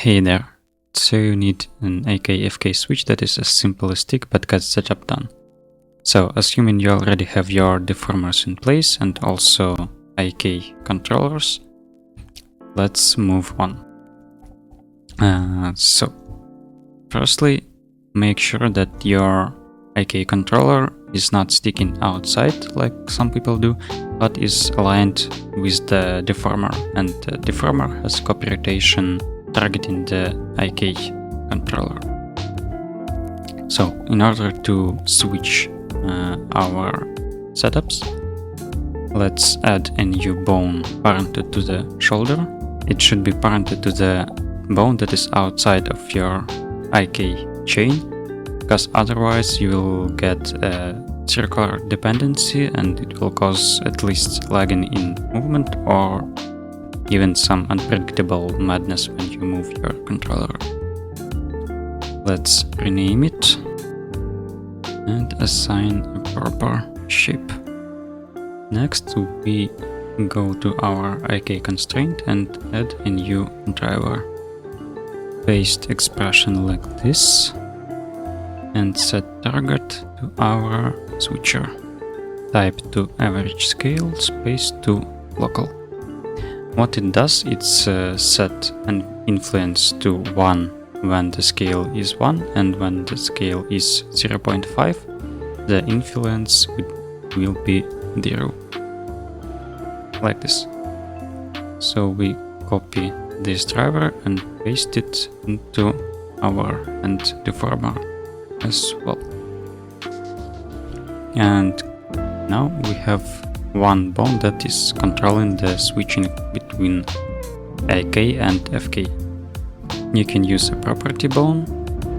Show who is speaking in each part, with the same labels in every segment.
Speaker 1: Hey there. So you need an AK-FK switch that is as simple as stick but gets the job done. So assuming you already have your deformers in place and also IK controllers, let's move on. So firstly, make sure that your IK controller is not sticking outside like some people do, but is aligned with the deformer, and the deformer has copy rotation targeting the IK controller. So in order to switch our setups, let's add a new bone parented to the shoulder. It should be parented to the bone that is outside of your IK chain, because otherwise you will get a circular dependency and it will cause at least lagging in movement or even some unpredictable madness when you move your controller. Let's rename it and assign a proper shape. Next we go to our IK constraint and add a new driver. Paste expression like this and set target to our switcher. Type to average scale, space to local. What it does, it's set an influence to 1 when the scale is 1, and when the scale is 0.5, the influence will be 0. Like this. So we copy this driver and paste it into our hand deformer as well. And now we have one bone that is controlling the switching between IK and FK. You can use a property bone,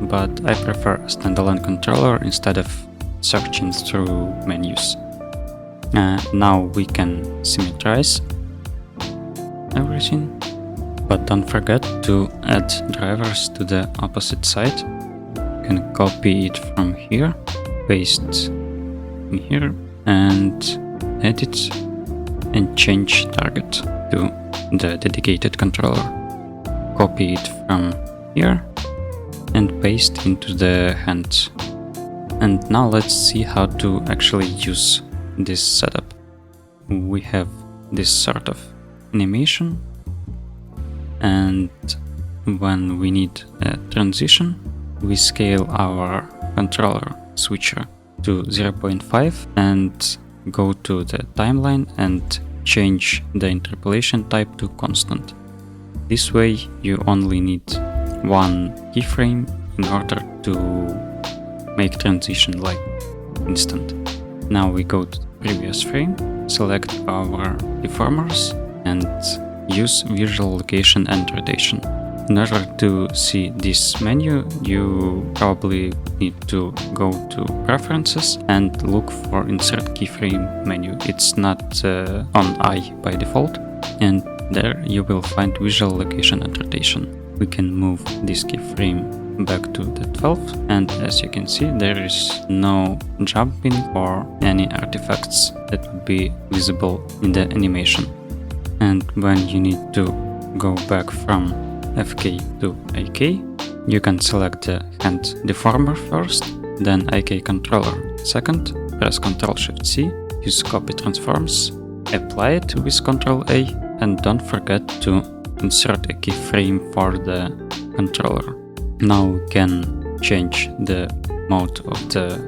Speaker 1: but I prefer a standalone controller instead of searching through menus. Now we can symmetrize everything, but don't forget to add drivers to the opposite side. You can copy it from here, paste in here, and edit and change target to the dedicated controller. Copy it from here and paste into the hand. And now let's see how to actually use this setup. We have this sort of animation, and when we need a transition, we scale our controller switcher to 0.5 and go to the timeline and change the interpolation type to constant. This way you only need one keyframe in order to make transition like instant. Now we go to the previous frame, select our deformers and use visual location and rotation. In order to see this menu, you probably need to go to preferences and look for insert keyframe menu. It's not on I by default, and there you will find visual location and rotation. We can move this keyframe back to the 12, and as you can see, there is no jumping or any artifacts that would be visible in the animation. And when you need to go back from FK to IK, you can select the hand deformer first, then IK controller second, press Ctrl-Shift-C, use copy transforms, apply it with Ctrl-A, and don't forget to insert a keyframe for the controller. Now we can change the mode of the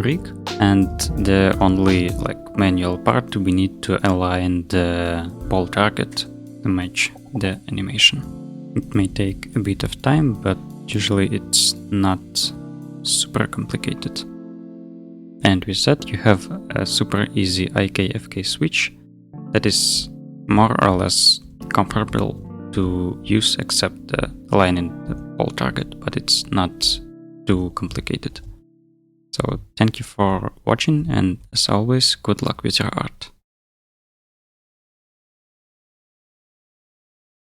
Speaker 1: rig, and the only manual part, we need to align the ball target to match the animation. It may take a bit of time, but usually it's not super complicated. And with that you have a super easy IK-FK switch that is more or less comparable to use, except aligning the ball target, but it's not too complicated. So thank you for watching, and as always, good luck with your art.